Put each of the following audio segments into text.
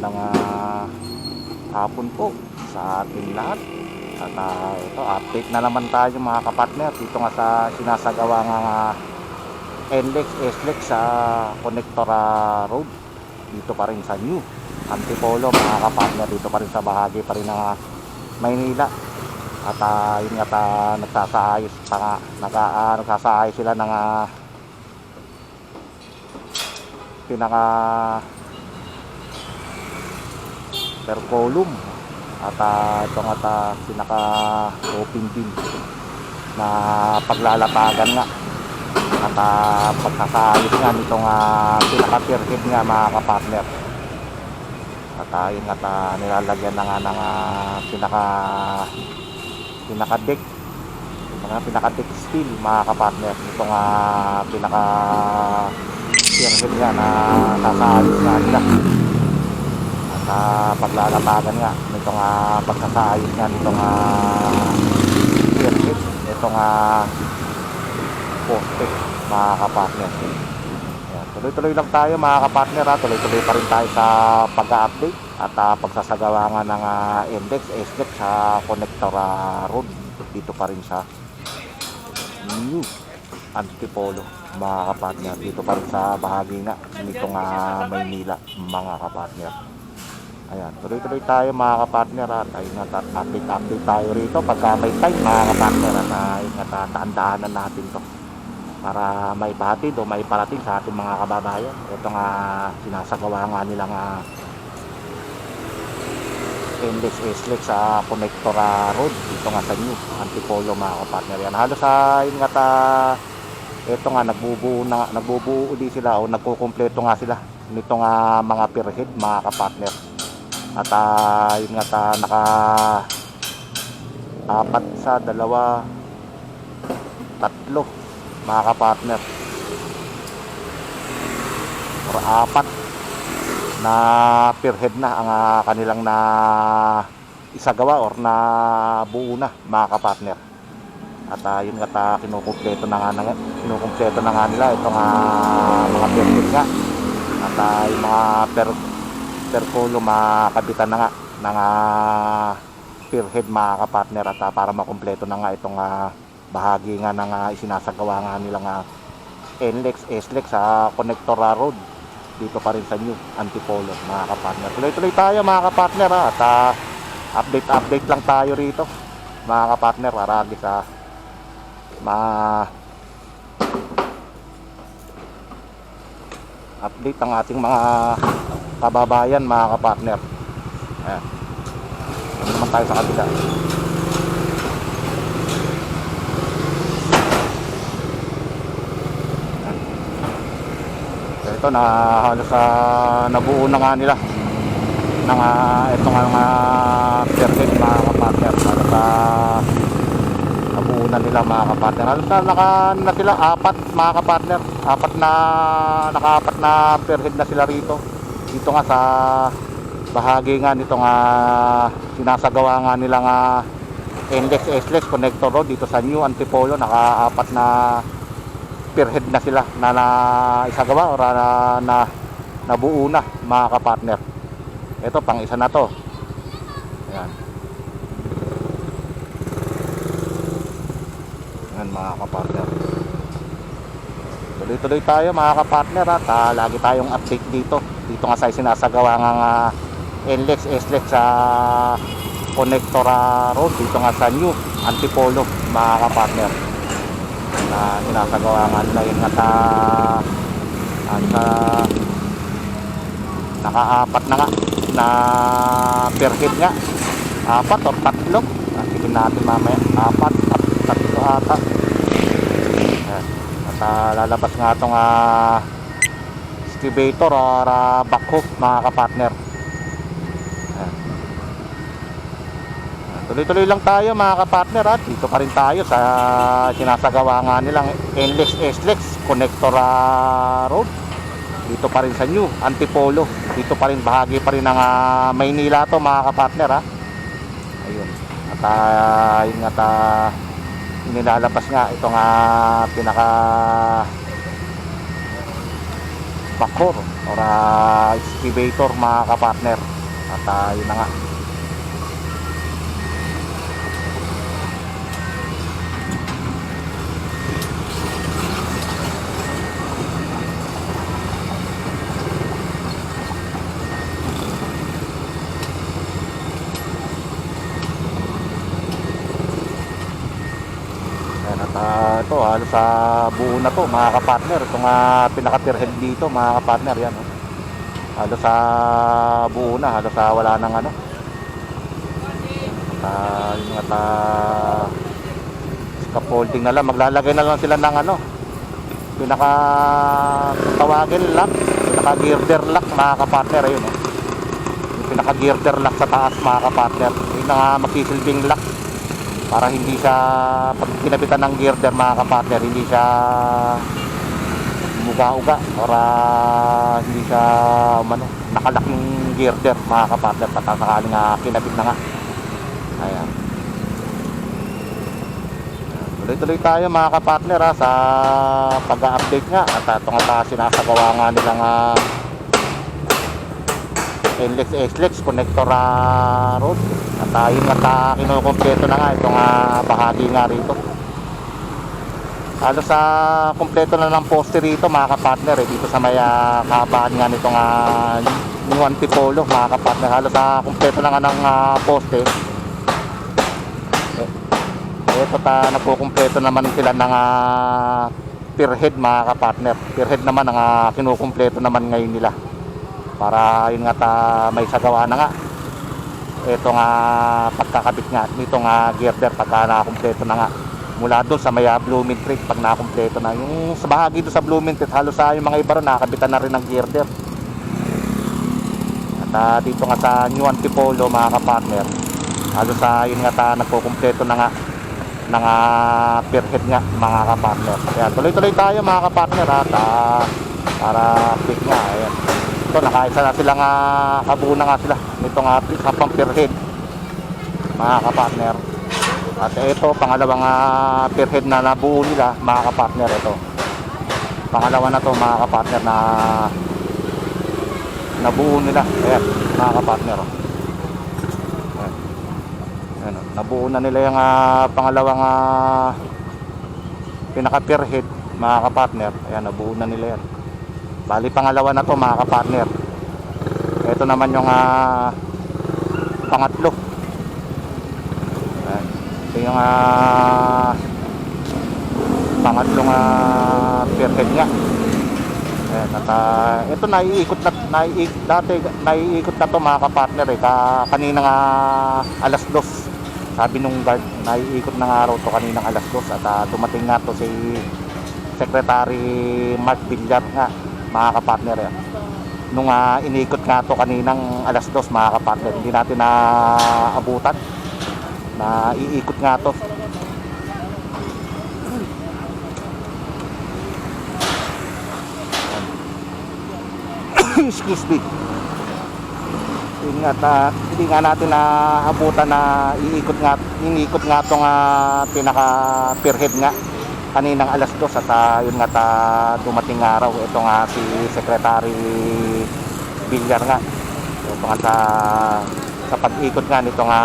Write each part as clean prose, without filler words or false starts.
magandang hapon po sa ating lahat. At ito, update na naman tayo mga kapartner dito nga sa sinasagawa nga NLEX, SLEX sa Connectora Road. Dito pa rin sa New Antipolo mga kapartner, dito pa rin sa bahagi pa rin ng Maynila. At yun nga, nagsasaayos pa nga, nagsasaayos sila ng pinaka per column at ito nga pinaka open din na paglalatagan nga at pagsasaayos nga nitong pinaka pier head nga mga kapartner. At yun nga, nilalagyan na nga ng pinaka deck, pinaka deck steel mga kapartner. Itong pinaka pier head nga na sasaayos nga nila at paglalatagan nga nitong pagsasaayos nga nitong pier head, itong poste mga kapartner. Tuloy-tuloy lang tayo mga kapartner, tuloy-tuloy pa rin tayo sa pag-update at pagsasagawa nga ng NLEX, SLEX sa Connectora Road. Dito pa rin sa New Antipolo mga kapartner, dito pa rin sa bahagi nga nitong Maynila mga kapartner. Ayan, tuloy-tuloy tayo mga kapartner at ayun nga, update tayo rito pagka may time mga kapartner. At ayun nga, taandaanan natin to para may pahatid o may parating sa ating mga kababayan. Ito nga sinasagawa nga nilang NLEX, SLEX sa Connectora Road dito nga sa New Antipolo mga kapartner. Yan, halos yun nga, ito nga nagbubuo ulit sila o nagkukumpleto nga sila nitong mga pier head mga kapartner. At yun nga, naka apat sa dalawa, tatlo mga kapartner, or apat na pier head na ang kanilang na isagawa or na buo na mga kapartner. At yun nga, kinukumpleto na nga nila itong mga pier head nga. At yung mga per column makabitan na nga ng pier head mga kapartner. At para makumpleto na nga itong bahagi nga ng isinasagawa nga nilang NLEX, SLEX sa Connectora Road dito pa rin sa New Antipolo mga kapartner. Tuloy-tuloy tayo mga kapartner at update lang tayo rito mga kapartner para sa update ang ating mga kababayan mga kapartner. Ayan, naman tayo sa kabila. Ito na halos nabuo na nga nila ng itong pier head mga kapartner. Halos nabuo na nila mga kapartner. Halos na sila apat mga kapartner, naka-apat na pier head na sila rito dito nga sa bahagi nga nitong sinasagawa nga nilang NLEX, SLEX Connector Road dito sa New Antipolo. Naka-apat na pier head na sila na isagawa or na nabuo na mga kapartner. Ito pang isa na to. Ayan. Ayan mga kapartner. Tuloy-tuloy tayo mga kapartner at lagi tayong update dito nga sa sinasagawa nga NLEX, SLEX sa Connectora Road dito nga sa New Antipolo mga kapartner. Na sinasagawa nga nila yun nga, naka-apat na nga na pier head nga, apat o tatlo, tignan natin mamaya, apat at tatlo ata. At lalabas nga itong excavator or backhoe mga kapartner. Tuloy-tuloy lang tayo mga kapartner at dito pa rin tayo sa sinasagawa nga nilang NLEX, SLEX Connectora Road dito pa rin sa New Antipolo. Dito pa rin, bahagi pa rin ng Maynila to mga kapartner ayun. At yun nga, nilalabas nga itong pinaka backhoe or excavator mga kapartner. At yun na nga. Ito halos sa buo na to mga kapartner, itong pinaka-pierhead dito mga kapartner, yan halos sa buo na, halos sa wala nang ano. Yung scaffolding na lang, maglalagay na lang sila ng ano, pinaka tawagin lock, pinaka girder lock mga kapartner, ayun yung pinaka girder lock sa taas mga kapartner, yun na magsisilbing lock para hindi siya, pag kinabitan ng girder mga kapartner, hindi siya umuga-uga para hindi siya nakalak yung girder mga kapartner pagka sakaling kinabit na nga. Ayan, tuloy-tuloy tayo mga kapartner sa pag-update nga at itong sinasagawa nga nilang NLEX connector road at yun nga kinukumpleto na nga itong bahagi nga rito. Halos kumpleto na ng poste rito mga kapartner dito sa may kahabaan nga nitong New Antipolo mga kapartner. Halos kumpleto na nga ng poste. Ito napukumpleto naman sila ng pierhead mga kapartner. Pierhead naman ang kinukumpleto naman ngayon nila para yun nga may sagawa na nga ito nga pagkakabit nga nitong girder pagka nakumpleto na nga mula doon sa may Blooming Street. Pag nakumpleto na yung sa bahagi doon sa Blooming Street, halos yung mga iba rin nakabitan na rin ng girder. At dito nga sa New Antipolo mga kapartner, halos yun nga nagkukumpleto na nga ng pierhead nga mga kapartner. Kaya tuloy-tuloy tayo mga kapartner para quick nga. Ayan, ito nakaisa na silang kabuna nga sila nitong sa pierhead mga kapartner. At ito pangalawang pierhead na nabuo nila mga kapartner. Ito pangalawa na to mga kapartner na nabuo nila. Ayan mga kapartner, ayan, nabuo na nila yung pangalawang pinaka pierhead mga kapartner. Ayan, nabuo na nila yan. Bali pangalawa na to mga kapartner. Ito naman yung pangatlo. Ayan, ito yung pangatlong pierhead nga. Ayan, at ito dati naiikot na to mga kapartner kaninang alas 2. Sabi nung guard, naiikot na nga raw to kaninang alas 2 at dumating nga to si Secretary Mark Villar nga mga kapartner. Nung inikot nga to kaninang alas 2 mga kapartner, hindi natin naabutan na iikot nga to. Excuse me. Hindi nga natin naabutan na iikot nga tong pinaka pierhead nga kaninang alas 2 at yun nga dumating nga raw ito nga si Secretary Villar nga. Ito nga sa pag-ikot nga nito nga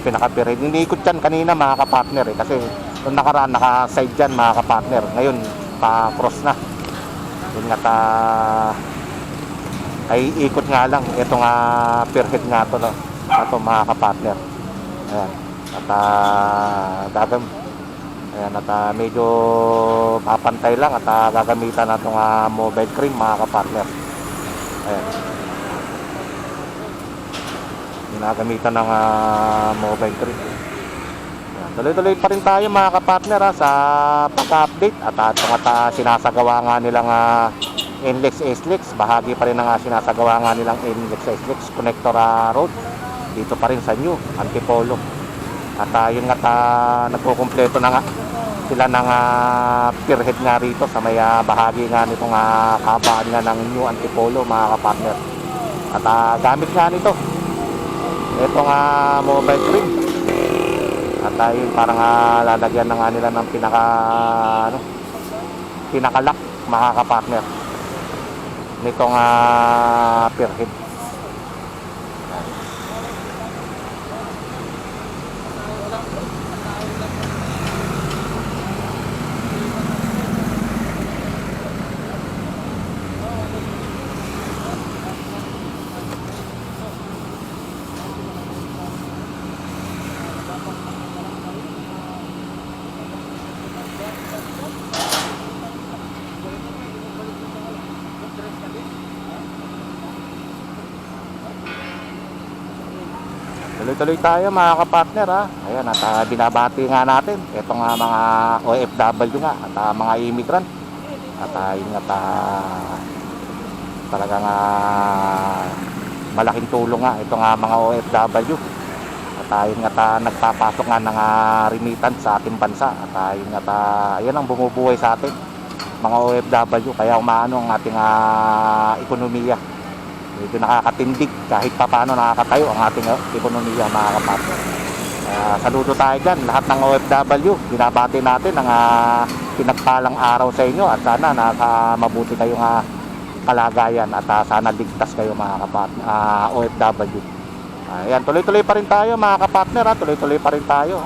pinaka-pierhead. Iniikot yan kanina mga kapartner kasi nung nakaraan naka-side dyan mga kapartner. Ngayon pa-cross na. Yun nga ay ikot nga lang ito nga pierhead nga to ito mga kapartner. Ayan, at ayan, at medyo papantay lang at gagamitan na itong mobile crane mga kapartner. Ayan, ginagamitan ng mobile crane. Ayan, tuloy-tuloy pa rin tayo mga kapartner sa pag-update at itong sinasagawa nga nilang NLEX bahagi pa rin ng sinasagawa nga nilang NLEX connector road dito pa rin sa New Antipolo. At yun nga nagkukumpleto na nga sila ng pierhead nga rito sa may bahagi nga nitong kahabaan nga ng New Antipolo mga kapartner. At gamit nga nito itong mobile crane. At yun parang lalagyan na nga nila ng pinaka-lock mga kapartner nitong pierhead. Tuloy-tuloy tayo mga kapartner ha. Ayan at binabati nga natin itong mga OFW nga at mga immigrant. At yun nga talagang malaking tulong nga itong mga OFW. At yun nga nagpapasok nga ng remittance sa ating bansa. At yun nga ayan ang bumubuhay sa atin mga OFW. Kaya umaano ang ating ekonomiya. Medyo nakakatindig kahit papaano nakakatayo ang ating ekonomiya mga kapartner. Saludo tayo dyan lahat ng OFW. Binabati natin ang pinagpalang araw sa inyo at sana nasa mabuti kayong kalagayan at sana ligtas kayo mga kapartner OFW. Ayan, tuloy-tuloy pa rin tayo mga kapartner tuloy-tuloy pa rin tayo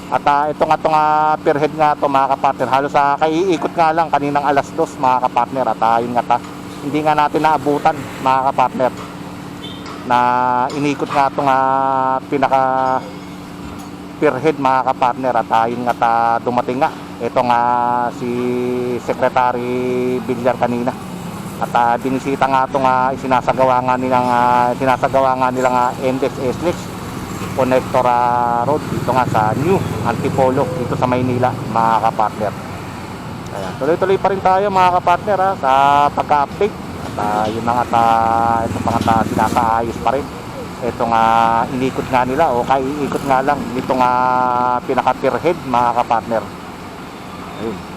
At itong per head nga ito mga kapartner, halos kaiikot nga lang kaninang alas 2 mga kapartner. At yun nga hindi nga natin naabutan mga kapartner na inikot nga itong pinaka per head mga kapartner. At yun nga dumating nga itong si Secretary Villar kanina. At binisita nga itong sinasagawa nga nilang NLEX Connector Road dito nga sa New Antipolo dito sa Maynila mga kapartner. Ayan, tuloy-tuloy pa rin tayo mga kapartner sa pagka-update. At yun na nga ito pa sinakaayos pa rin itong inikot nga nila o kaiikot nga lang nitong pinaka per head mga kapartner. Ayun.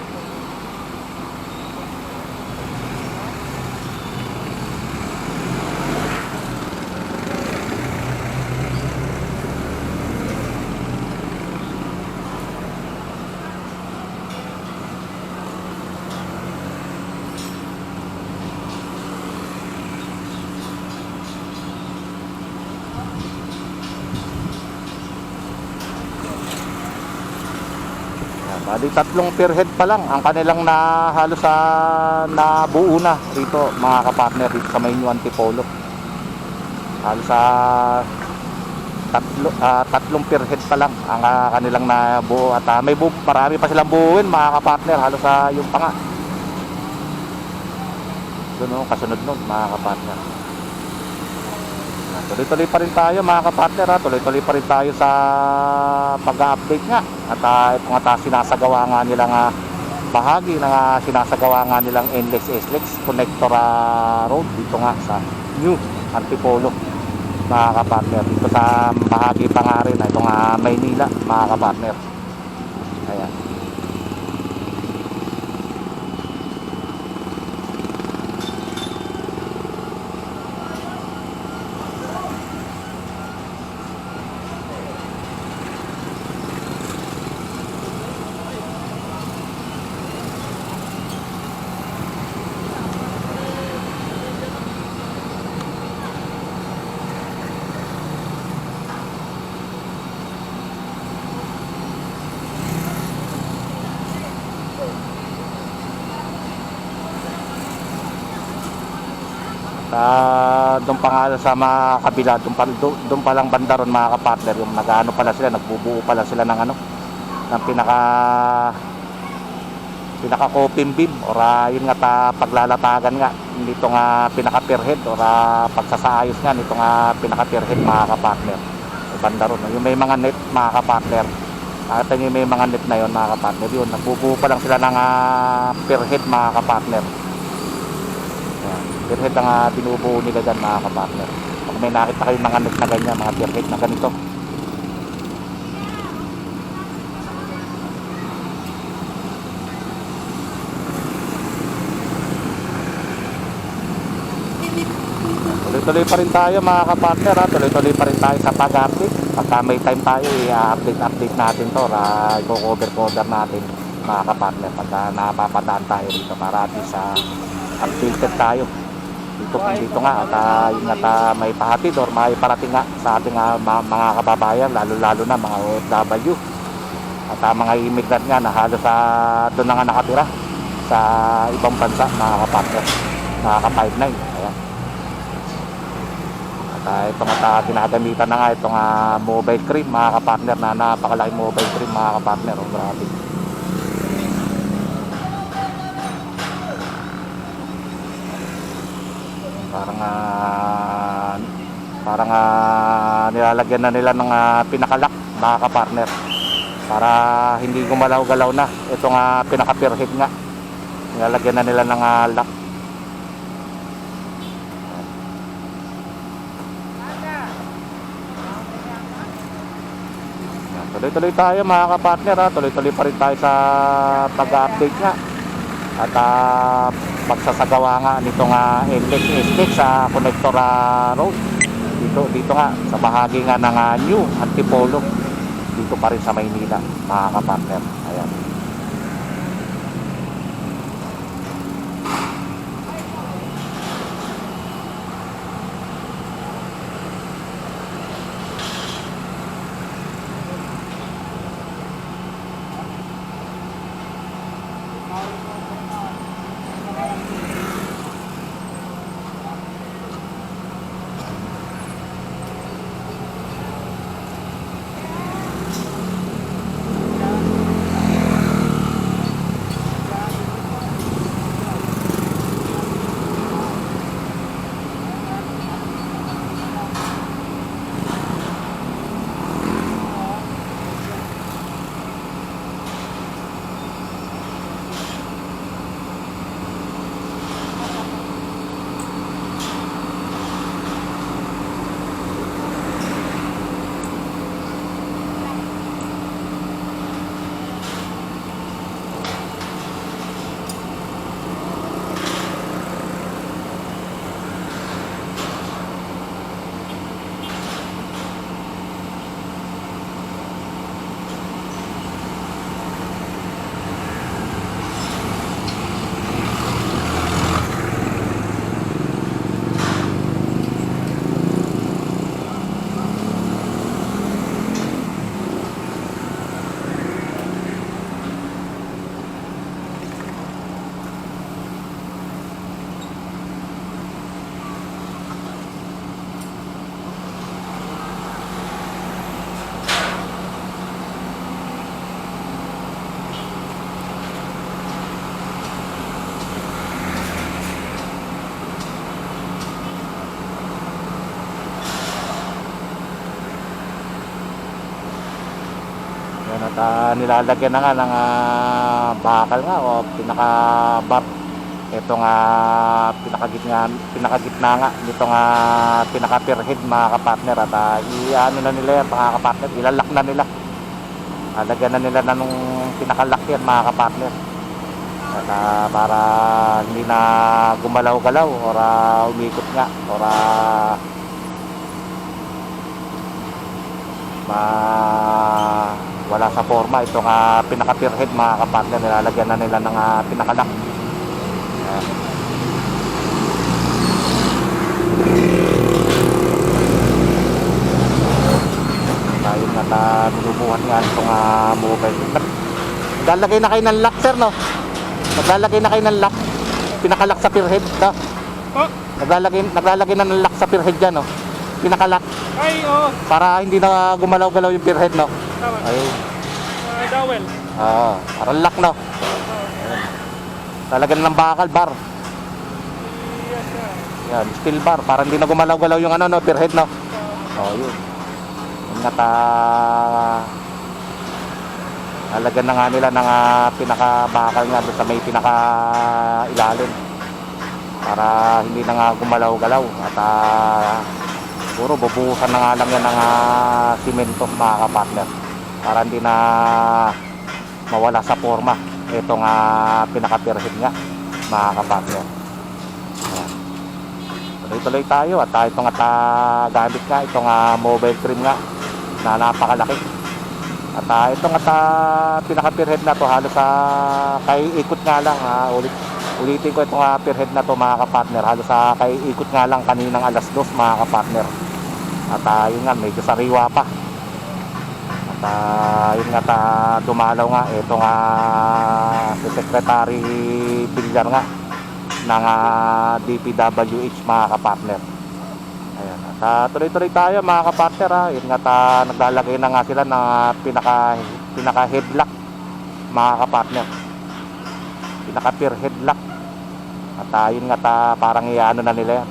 Bali 3 per head pa lang ang kanilang halos nabuo na rito mga kapartner dito sa may New Antipolo. Halos 3 per head pa lang ang kanilang nabuo at marami pa silang buuin mga kapartner. Halos yung pa nga doon kasunod nun mga kapartner. Tuloy-tuloy pa rin tayo mga kapartner tuloy-tuloy pa rin tayo sa pag-update nga. At ito nga sinasagawa nga nilang bahagi na sinasagawa nga nilang NLEX Connector Road dito nga sa New Antipolo mga kapartner. Dito sa bahagi pa nga rin itong Maynila mga kapartner. Ayan. Doon pa nga sa mga kabila, doon pa lang banda ron mga kapartner, yung nag-ano pala sila, nagbubuo pala sila ng ng pinaka coping beam or yun nga paglalatagan nga nito nga pinaka per head or pagsasaayos nga nito nga pinaka per head mga kapartner. Banda ron, yung may mga net mga kapartner. Nakita nyo may mga net na yun mga kapartner, yun nagbubuo pa lang sila ng per head mga kapartner. Per head ang binubuo nila dyan mga kapartner. Pag may nakita kayong mga net na ganyan, mga per head na ganito, tuloy-tuloy pa rin tayo mga kapartner tuloy-tuloy pa rin tayo sa pag-update. Pagka may time tayo i-update natin to i-cover natin mga kapartner pagka napapadaan tayo dito para at least updated tayo dito nga. At yun nga may pahatid or may parating nga sa ating mga kababayan, lalo na mga OFW at mga immigrant nga na halos doon na nga nakatira sa ibang bansa mga kapartner, mga ka-59. Ayan. At ito nga ginagamitan na nga itong mobile cream mga kapartner, na napakalaking mobile cream mga kapartner. Grabe. Parang Parang nilalagyan na nila ng pinakalock, mga kapartner, para hindi gumalaw-galaw na. Ito nga pinaka-pierhead nga, nilalagyan na nila ng lock. Tuloy-tuloy tayo mga kapartner, tuloy-tuloy pa rin tayo sa pag-update nga at pagsasagawa nga nitong NLEX sa connector road dito nga sa bahagi nga ng New Antipolo, dito pa rin sa Maynila, mga kapartner. Ayan. Yan, at nilalagyan na nga ng bakal nga o pinaka-bar. Ito nga pinakagitna nga nito nga pinaka-pierhead, mga kapartner. At i-ano na nila yan, mga kapartner, ilalak na nila. Lagyan na nila na nung pinaka-lock yan, mga kapartner. At para hindi na gumalaw-galaw or umikot nga or wala sa forma. Ito nga pinaka-pierhead, mga kapartner, nilalagyan na nila ng pinaka-lock. Tayo nga nilumuhan nga itong mobile. Naglalagay na kayo ng lock, sir, no? Naglalagay na kayo ng lock, pinaka-lock sa pierhead, no? Oh, Naglalagay na ng lock sa pierhead dyan, no? Pinaka-lock, ay, oo. para hindi na gumalaw-galaw yung pierhead, no? Tama. Ayun. Dowel. Parang lock, no? Lalagyan ng bakal, bar. Yes, sir. Yan, steel bar, para hindi na gumalaw-galaw yung no, pierhead, no? Yun. Ingat, lalagyan na nga nila ng pinaka-bakal nga doon sa may pinaka-ilalim, para hindi na nga gumalaw-galaw. At siguro bubuhusan na nga lang yan ng simento, mga kapartner, para hindi na mawala sa forma itong pinaka-pierhead nga, mga kapartner. Ayan. Tuloy-tuloy tayo at itong gamit nga itong mobile trim nga na napakalaki. At itong pinaka-pierhead na to, halos kay ikot nga lang, ulitin ko itong pierhead na to, mga kapartner, halos kay ikot nga lang kaninang alas 2, mga kapartner. At yun nga, medyo sariwa pa. At yun nga, dumalaw nga itong si Secretary Villar nga ng DPWH, mga kapartner. Ayan, at tuloy-tuloy tayo, mga kapartner. Yun nga, naglalagay na nga sila ng pinaka-headlock, mga kapartner, pinaka-pier headlock. At yun nga, parang iano na nila yan,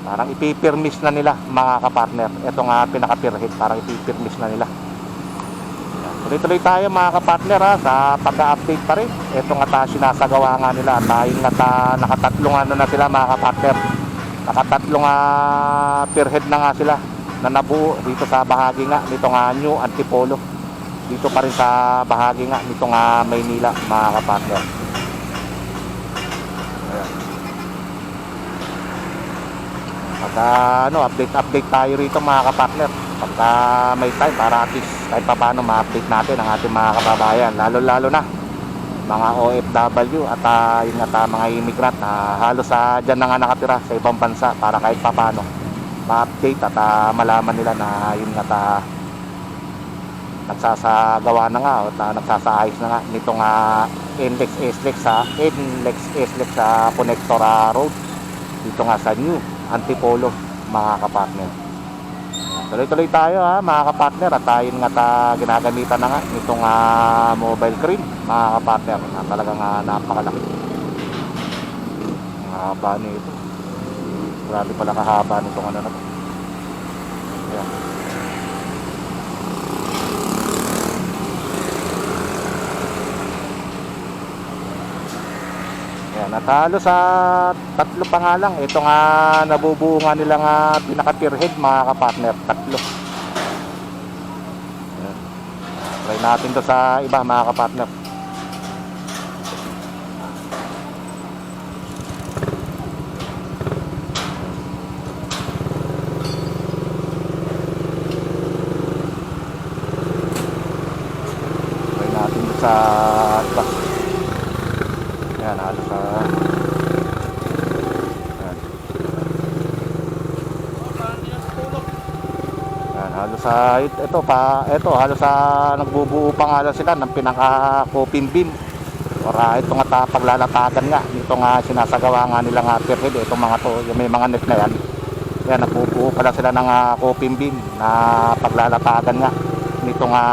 Parang ipipirmis na nila mga kapartner. Ito nga pinaka-pierhead, parang ipipirmis na nila. Tuloy-tuloy tayo mga kapartner sa pag-update pa rin. Ito nga sinasagawa nga nila. Tayo nga nakatatlong ano na sila mga kapartner. Nakatatlong pierhead na nga sila na nabuo dito sa bahagi nga nito nga New Antipolo. Dito pa rin sa bahagi nga nito nga Maynila mga kapartner. Ayan. Pagka update tayo rito mga kapartner. Pagka may time para at least kahit pa paano ma-update natin ang ating mga kababayan, lalo na mga OFW at yun nga mga immigrant halos dyan na nga nakatira sa ibang bansa para kahit pa paano ma-update at malaman nila na yun nga nagsasagawa na nga o nagsasaayos na nga nitong NLEX SLEX sa Connector Road dito nga sa New Antipolo mga kapartner. Tuloy-tuloy tayo mga kapartner at yun nga ginagamitan na nga nitong mobile crane mga kapartner na talagang napakalaki. Ang haba nito. Grabe pala kahaba nitong ano na to. Ayan. Ayan, at halos sa tatlo pa nga lang ito nga nabubuo nga nila nga pinaka-pierhead mga kapartner, tatlo. Ayan. Try natin to sa iba mga kapartner. Try natin to sa iba. Ayan, halos ayan. Ayan, halos halos nagbubuo pa nga lang sila ng pinaka-coping beam or ito nga paglalatagan nga nito nga sinasagawa nga nila nga pierhead itong mga to, yung may mga net na yan. Ayan, nagbubuo pa lang sila ng coping beam na paglalatagan nga nito nga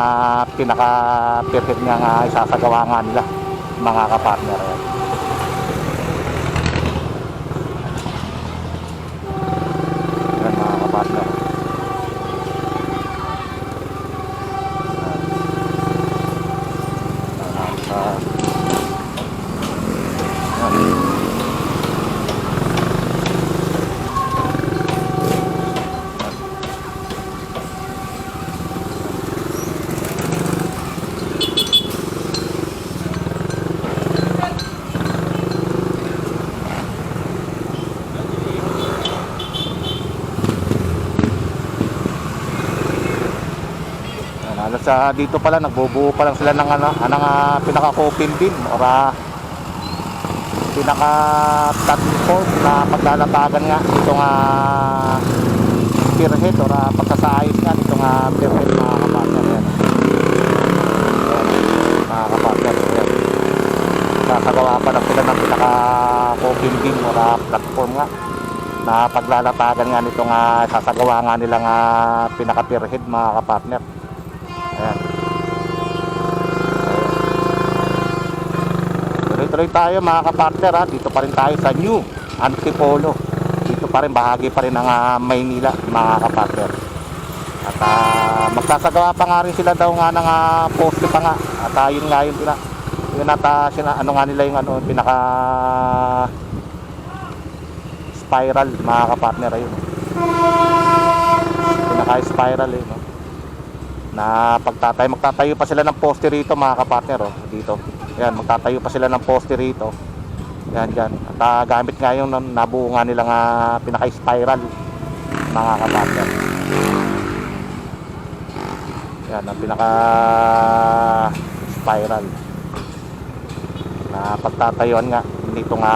pinaka-pierhead nga isasagawa nga nila mga kapartner. Ayan mga kapartner. Dito pala nagbubuo pa lang sila ng pinaka-coping beam or pinaka-platform na paglalatagan nga itong pierhead or pagsasaayos nga itong pierhead mga kapartner. Ayan. Mga kapartner, ayan. Sasagawa pa lang sila ng pinaka-coping beam or platform nga na paglalatagan nga nitong sasagawa nga nilang pinaka-pierhead mga kapartner. Ayan. Tuloy-tuloy tayo mga kapartner dito pa rin tayo sa New Antipolo. Dito pa rin bahagi pa rin ng Maynila mga kapartner. At magsasagawa pa nga rin sila daw nga ng poste pa nga. At yun nga yun ano nga nila yung pinaka spiral mga kapartner ayun. Pinaka spiral no? Na magtatayo pa sila ng poste rito mga kapartner dito. Ayan, magtatayo pa sila ng poste rito. Ayan dyan. At gamit nga yung nabuo nga nilang pinaka-spiral mga kapartner. Ayan, ang pinaka-spiral na pagtatayuan nga nito nga